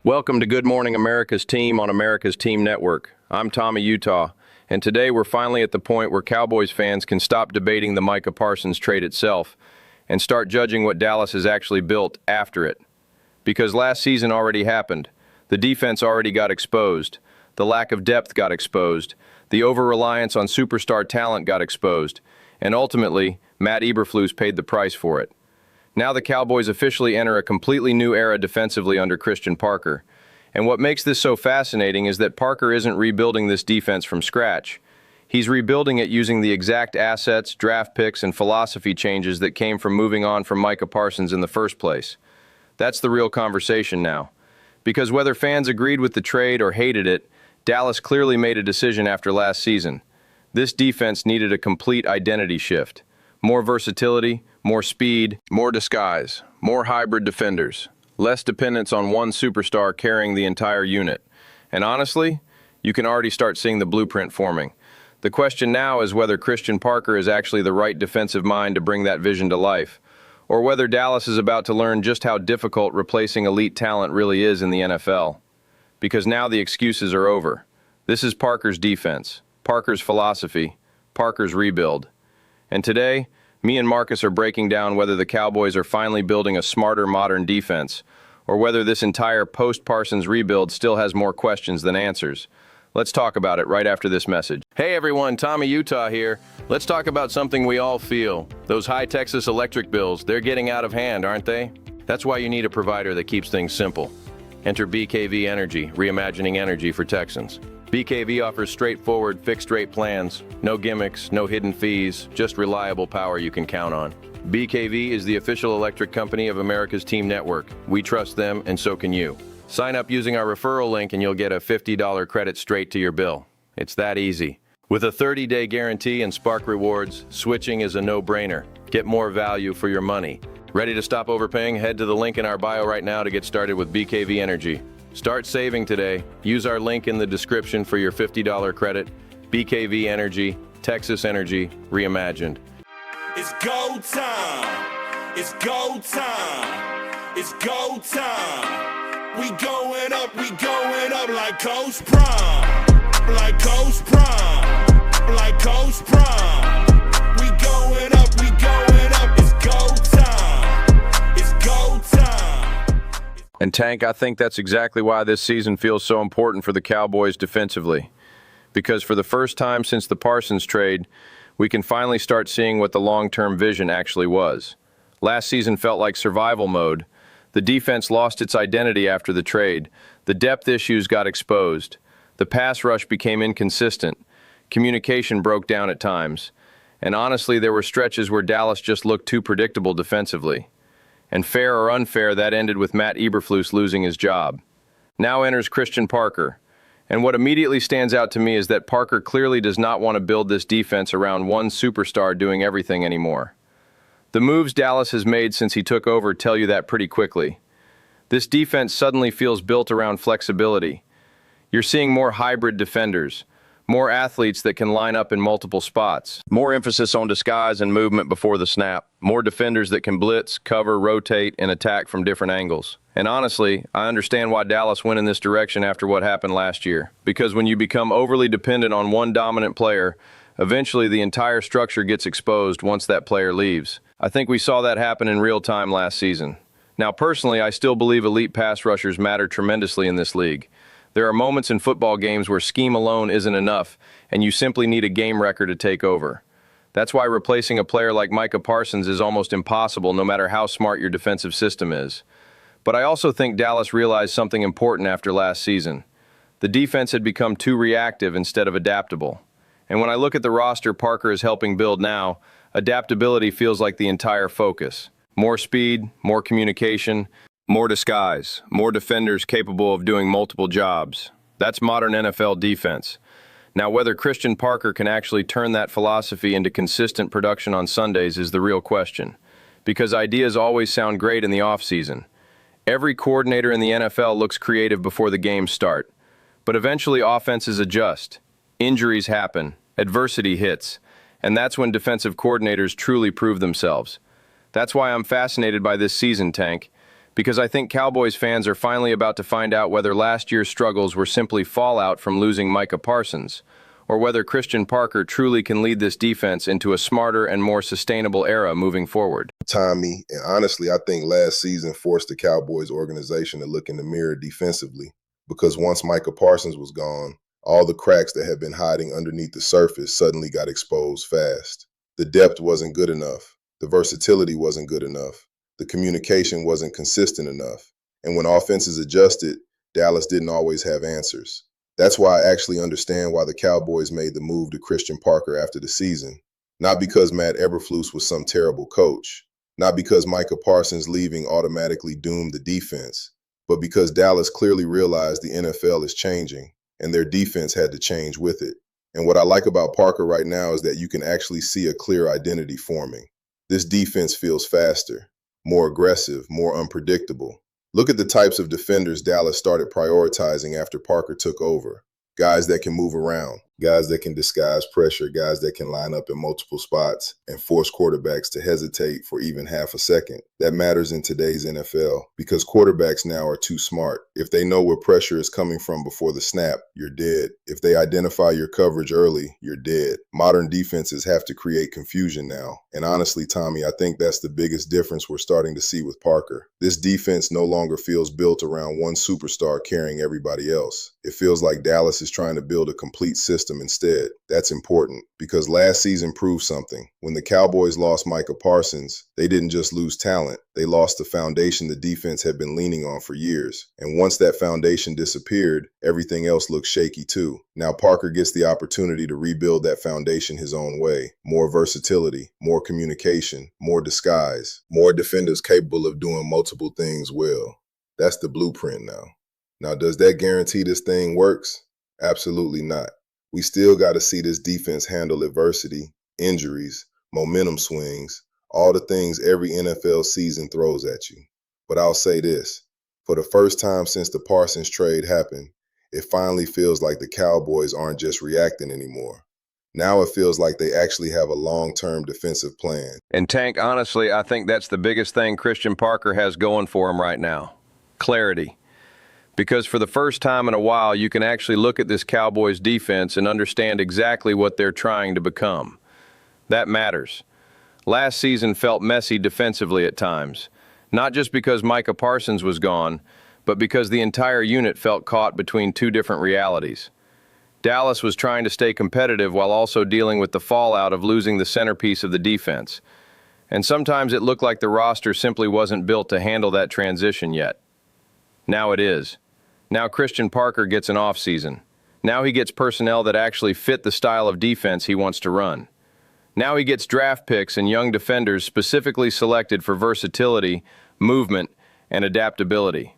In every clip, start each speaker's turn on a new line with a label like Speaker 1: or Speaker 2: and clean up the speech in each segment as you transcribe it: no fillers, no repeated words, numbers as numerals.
Speaker 1: Welcome to Good Morning America's Team on America's Team Network. I'm Tommy Utah, and today we're finally at the point where Cowboys fans can stop debating the Micah Parsons trade itself and start judging what Dallas has actually built after it. Because last season already happened. The defense already got exposed. The lack of depth got exposed. The over-reliance on superstar talent got exposed. And ultimately, Matt Eberflus paid the price for it. Now the Cowboys officially enter a completely new era defensively under Christian Parker. And what makes this so fascinating is that Parker isn't rebuilding this defense from scratch. He's rebuilding it using the exact assets, draft picks, and philosophy changes that came from moving on from Micah Parsons in the first place. That's the real conversation now. Because whether fans agreed with the trade or hated it, Dallas clearly made a decision after last season. This defense needed a complete identity shift. More versatility, more speed, more disguise, more hybrid defenders, less dependence on one superstar carrying the entire unit. And honestly, you can already start seeing the blueprint forming. The question now is whether Christian Parker is actually the right defensive mind to bring that vision to life, or whether Dallas is about to learn just how difficult replacing elite talent really is in the NFL. Because now the excuses are over. This is Parker's defense, Parker's philosophy, Parker's rebuild. And today, me and Marcus are breaking down whether the Cowboys are finally building a smarter modern defense, or whether this entire post-Parsons rebuild still has more questions than answers. Let's talk about it right after this message. Hey everyone, Tommy Utah here. Let's talk about something we all feel. Those high Texas electric bills, they're getting out of hand, aren't they? That's why you need a provider that keeps things simple. Enter BKV Energy, reimagining energy for Texans. BKV offers straightforward fixed-rate plans, no gimmicks, no hidden fees, just reliable power you can count on. BKV is the official electric company of America's Team Network. We trust them, and so can you. Sign up using our referral link and you'll get a $50 credit straight to your bill. It's that easy. With a 30-day guarantee and Spark rewards, switching is a no-brainer. Get more value for your money. Ready to stop overpaying? Head to the link in our bio right now to get started with BKV Energy. Start saving today. Use our link in the description for your $50 credit. BKV Energy, Texas Energy, reimagined.
Speaker 2: It's go time. It's go time. It's go time. We going up like Coach Prime. Like Coach Prime. Like Coach Prime. We going up. It's go time. It's go time.
Speaker 1: And Tank, I think that's exactly why this season feels so important for the Cowboys defensively. Because for the first time since the Parsons trade, we can finally start seeing what the long-term vision actually was. Last season felt like survival mode. The defense lost its identity after the trade. The depth issues got exposed. The pass rush became inconsistent. Communication broke down at times. And honestly, there were stretches where Dallas just looked too predictable defensively. And fair or unfair, that ended with Matt Eberflus losing his job. Now enters Christian Parker. And what immediately stands out to me is that Parker clearly does not want to build this defense around one superstar doing everything anymore. The moves Dallas has made since he took over tell you that pretty quickly. This defense suddenly feels built around flexibility. You're seeing more hybrid defenders, more athletes that can line up in multiple spots, more emphasis on disguise and movement before the snap, more defenders that can blitz, cover, rotate, and attack from different angles. And honestly, I understand why Dallas went in this direction after what happened last year. Because when you become overly dependent on one dominant player, eventually the entire structure gets exposed once that player leaves. I think we saw that happen in real time last season. Now, personally, I still believe elite pass rushers matter tremendously in this league. There are moments in football games where scheme alone isn't enough, and you simply need a game record to take over. That's why replacing a player like Micah Parsons is almost impossible no matter how smart your defensive system is. But I also think Dallas realized something important after last season. The defense had become too reactive instead of adaptable. And when I look at the roster Parker is helping build now, adaptability feels like the entire focus. More speed, more communication, more disguise, more defenders capable of doing multiple jobs. That's modern NFL defense. Now, whether Christian Parker can actually turn that philosophy into consistent production on Sundays is the real question. Because ideas always sound great in the offseason. Every coordinator in the NFL looks creative before the games start. But eventually offenses adjust. Injuries happen. Adversity hits. And that's when defensive coordinators truly prove themselves. That's why I'm fascinated by this season, Tank. Because I think Cowboys fans are finally about to find out whether last year's struggles were simply fallout from losing Micah Parsons, or whether Christian Parker truly can lead this defense into a smarter and more sustainable era moving forward.
Speaker 3: Tommy, and honestly, I think last season forced the Cowboys organization to look in the mirror defensively, because once Micah Parsons was gone, all the cracks that had been hiding underneath the surface suddenly got exposed fast. The depth wasn't good enough. The versatility wasn't good enough. The communication wasn't consistent enough. And when offenses adjusted, Dallas didn't always have answers. That's why I actually understand why the Cowboys made the move to Christian Parker after the season. Not because Matt Eberflus was some terrible coach. Not because Micah Parsons leaving automatically doomed the defense. But because Dallas clearly realized the NFL is changing, and their defense had to change with it. And what I like about Parker right now is that you can actually see a clear identity forming. This defense feels faster, more aggressive, more unpredictable. Look at the types of defenders Dallas started prioritizing after Parker took over. Guys that can move around, guys that can disguise pressure, guys that can line up in multiple spots and force quarterbacks to hesitate for even half a second. That matters in today's NFL because quarterbacks now are too smart. If they know where pressure is coming from before the snap, you're dead. If they identify your coverage early, you're dead. Modern defenses have to create confusion now. And honestly, Tommy, I think that's the biggest difference we're starting to see with Parker. This defense no longer feels built around one superstar carrying everybody else. It feels like Dallas is trying to build a complete system instead. That's important because last season proved something. When the Cowboys lost Micah Parsons, they didn't just lose talent. They lost the foundation the defense had been leaning on for years. And once that foundation disappeared, everything else looked shaky too. Now Parker gets the opportunity to rebuild that foundation his own way. More versatility, more communication, more disguise, more defenders capable of doing multiple things well. That's the blueprint now. Now, does that guarantee this thing works? Absolutely not. We still got to see this defense handle adversity, injuries, momentum swings, all the things every NFL season throws at you. But I'll say this, for the first time since the Parsons trade happened, it finally feels like the Cowboys aren't just reacting anymore. Now it feels like they actually have a long-term defensive plan.
Speaker 1: And Tank, honestly, I think that's the biggest thing Christian Parker has going for him right now. Clarity. Because for the first time in a while, you can actually look at this Cowboys defense and understand exactly what they're trying to become. That matters. Last season felt messy defensively at times, not just because Micah Parsons was gone, but because the entire unit felt caught between two different realities. Dallas was trying to stay competitive while also dealing with the fallout of losing the centerpiece of the defense. And sometimes it looked like the roster simply wasn't built to handle that transition yet. Now it is. Now Christian Parker gets an offseason. Now he gets personnel that actually fit the style of defense he wants to run. Now he gets draft picks and young defenders specifically selected for versatility, movement, and adaptability.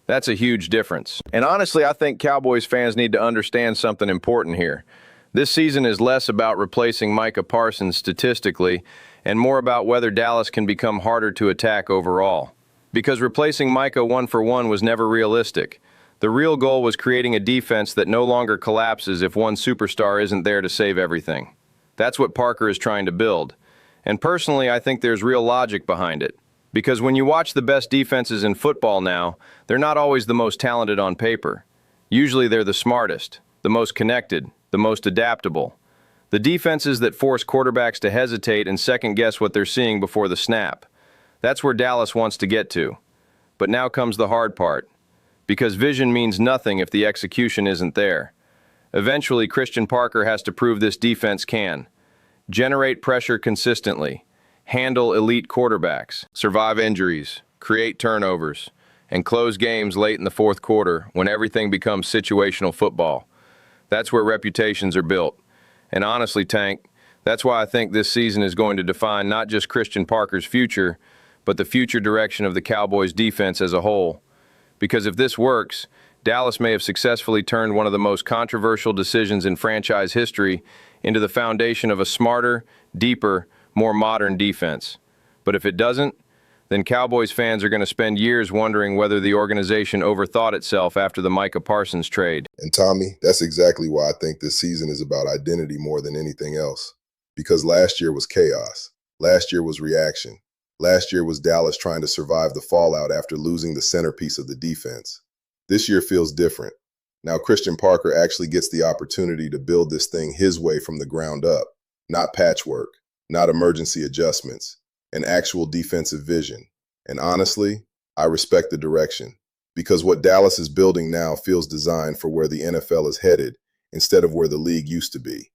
Speaker 1: That's a huge difference. And honestly, I think Cowboys fans need to understand something important here. This season is less about replacing Micah Parsons statistically and more about whether Dallas can become harder to attack overall. Because replacing Micah one-for-one was never realistic. The real goal was creating a defense that no longer collapses if one superstar isn't there to save everything. That's what Parker is trying to build. And personally, I think there's real logic behind it. Because when you watch the best defenses in football now, they're not always the most talented on paper. Usually they're the smartest, the most connected, the most adaptable. The defenses that force quarterbacks to hesitate and second-guess what they're seeing before the snap. That's where Dallas wants to get to. But now comes the hard part. Because vision means nothing if the execution isn't there. Eventually, Christian Parker has to prove this defense can. Generate pressure consistently. Handle elite quarterbacks. Survive injuries. Create turnovers. And close games late in the fourth quarter when everything becomes situational football. That's where reputations are built. And honestly, Tank, that's why I think this season is going to define not just Christian Parker's future, but the future direction of the Cowboys defense as a whole. Because if this works, Dallas may have successfully turned one of the most controversial decisions in franchise history into the foundation of a smarter, deeper, more modern defense. But if it doesn't, then Cowboys fans are going to spend years wondering whether the organization overthought itself after the Micah Parsons trade.
Speaker 3: And Tommy, that's exactly why I think this season is about identity more than anything else. Because last year was chaos. Last year was reaction. Last year was Dallas trying to survive the fallout after losing the centerpiece of the defense. This year feels different. Now Christian Parker actually gets the opportunity to build this thing his way from the ground up, not patchwork, not emergency adjustments, an actual defensive vision. And honestly, I respect the direction, because what Dallas is building now feels designed for where the NFL is headed instead of where the league used to be.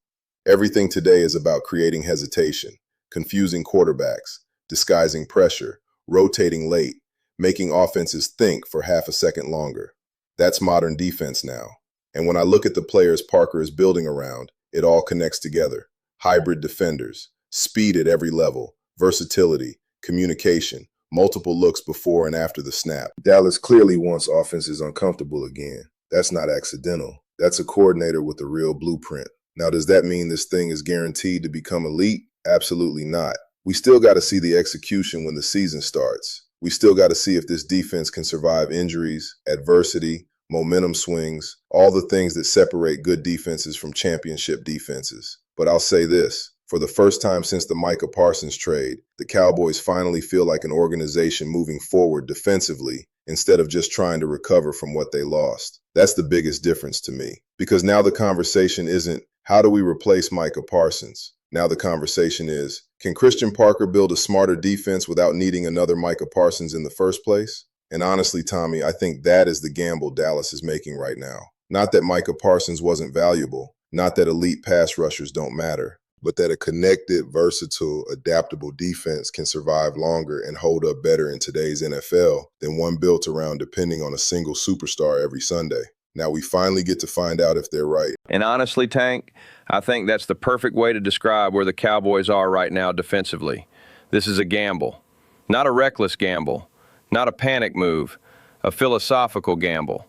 Speaker 3: Everything today is about creating hesitation, confusing quarterbacks, disguising pressure, rotating late, making offenses think for half a second longer. That's modern defense now. And when I look at the players Parker is building around, it all connects together. Hybrid defenders, speed at every level, versatility, communication, multiple looks before and after the snap. Dallas clearly wants offenses uncomfortable again. That's not accidental. That's a coordinator with a real blueprint. Now, does that mean this thing is guaranteed to become elite? Absolutely not. We still got to see the execution when the season starts. We still got to see if this defense can survive injuries, adversity, momentum swings, all the things that separate good defenses from championship defenses. But I'll say this, for the first time since the Micah Parsons trade, the Cowboys finally feel like an organization moving forward defensively instead of just trying to recover from what they lost. That's the biggest difference to me, because now the conversation isn't, how do we replace Micah Parsons? Now the conversation is, can Christian Parker build a smarter defense without needing another Micah Parsons in the first place? And honestly, Tommy, I think that is the gamble Dallas is making right now. Not that Micah Parsons wasn't valuable, not that elite pass rushers don't matter, but that a connected, versatile, adaptable defense can survive longer and hold up better in today's NFL than one built around depending on a single superstar every Sunday. Now we finally get to find out if they're right.
Speaker 1: And honestly, Tank, I think that's the perfect way to describe where the Cowboys are right now defensively. This is a gamble. Not a reckless gamble. Not a panic move. A philosophical gamble.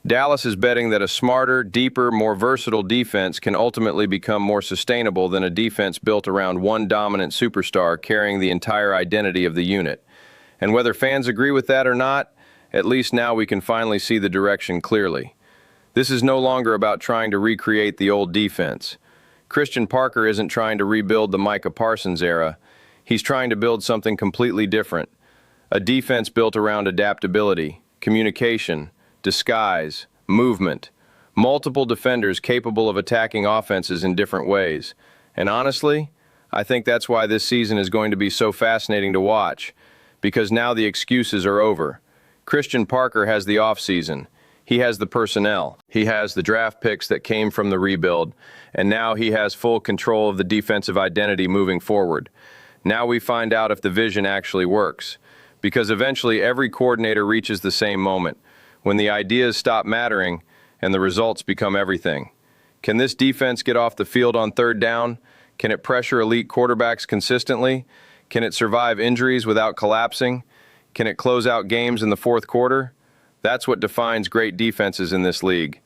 Speaker 1: Dallas is betting that a smarter, deeper, more versatile defense can ultimately become more sustainable than a defense built around one dominant superstar carrying the entire identity of the unit. And whether fans agree with that or not, at least now we can finally see the direction clearly. This is no longer about trying to recreate the old defense. Christian Parker isn't trying to rebuild the Micah Parsons era. He's trying to build something completely different. A defense built around adaptability, communication, disguise, movement, multiple defenders capable of attacking offenses in different ways. And honestly, I think that's why this season is going to be so fascinating to watch, because now the excuses are over. Christian Parker has the offseason. He has the personnel. He has the draft picks that came from the rebuild, and now he has full control of the defensive identity moving forward. Now we find out if the vision actually works, because eventually every coordinator reaches the same moment, when the ideas stop mattering and the results become everything. Can this defense get off the field on third down? Can it pressure elite quarterbacks consistently? Can it survive injuries without collapsing? Can it close out games in the fourth quarter? That's what defines great defenses in this league.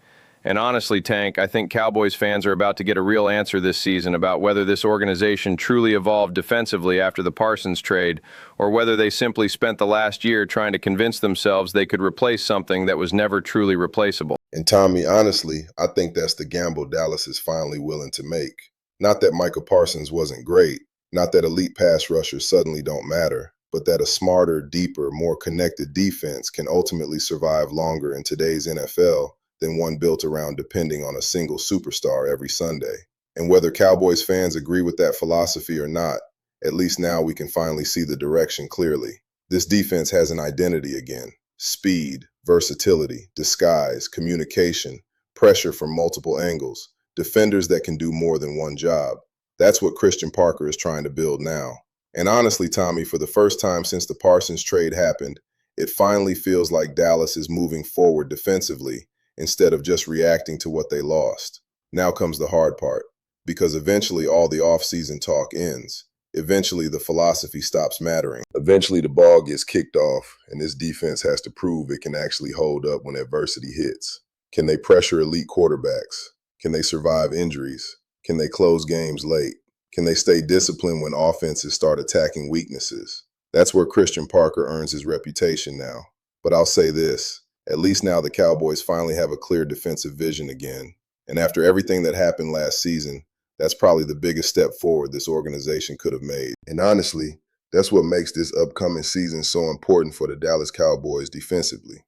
Speaker 1: And honestly, Tank, I think Cowboys fans are about to get a real answer this season about whether this organization truly evolved defensively after the Parsons trade, or whether they simply spent the last year trying to convince themselves they could replace something that was never truly replaceable.
Speaker 3: And Tommy, honestly, I think that's the gamble Dallas is finally willing to make. Not that Micah Parsons wasn't great, not that elite pass rushers suddenly don't matter, but that a smarter, deeper, more connected defense can ultimately survive longer in today's NFL than one built around depending on a single superstar every Sunday. And whether Cowboys fans agree with that philosophy or not, at least now we can finally see the direction clearly. This defense has an identity again. Speed, versatility, disguise, communication, pressure from multiple angles, defenders that can do more than one job. That's what Christian Parker is trying to build now. And honestly, Tommy, for the first time since the Parsons trade happened, it finally feels like Dallas is moving forward defensively instead of just reacting to what they lost. Now comes the hard part, because eventually all the offseason talk ends. Eventually the philosophy stops mattering. Eventually the ball gets kicked off, and this defense has to prove it can actually hold up when adversity hits. Can they pressure elite quarterbacks? Can they survive injuries? Can they close games late? Can they stay disciplined when offenses start attacking weaknesses? That's where Christian Parker earns his reputation now. But I'll say this, at least now the Cowboys finally have a clear defensive vision again. And after everything that happened last season, that's probably the biggest step forward this organization could have made. And honestly, That's what makes this upcoming season so important for the Dallas Cowboys defensively.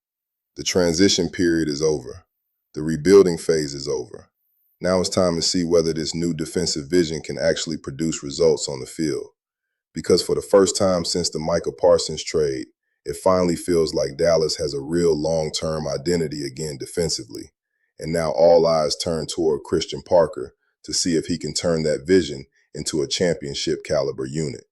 Speaker 3: The transition period is over. The rebuilding phase is over. Now it's time to see whether this new defensive vision can actually produce results on the field. Because for the first time since the Micah Parsons trade, it finally feels like Dallas has a real long-term identity again defensively. And now all eyes turn toward Christian Parker to see if he can turn that vision into a championship caliber unit.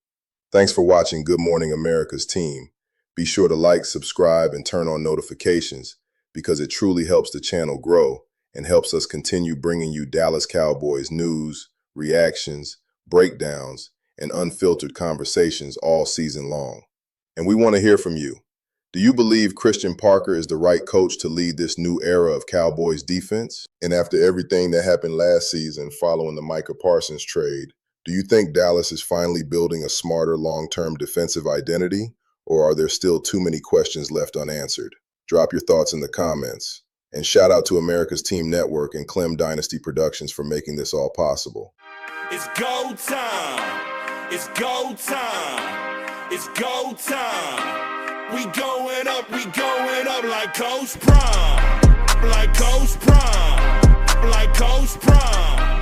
Speaker 3: Thanks for watching Good Morning America's team. Be sure to like, subscribe, and turn on notifications because it truly helps the channel grow and helps us continue bringing you Dallas Cowboys news, reactions, breakdowns, and unfiltered conversations all season long. And we want to hear from you. Do you believe Christian Parker is the right coach to lead this new era of Cowboys defense? And after everything that happened last season following the Micah Parsons trade, do you think Dallas is finally building a smarter long-term defensive identity, or are there still too many questions left unanswered? Drop your thoughts in the comments. And shout out to America's Team Network and Clem Dynasty Productions for making this all possible.
Speaker 2: It's go time. It's go time. It's go time. We going up like Coach Prime. Like Coach Prime. Like Coach Prime.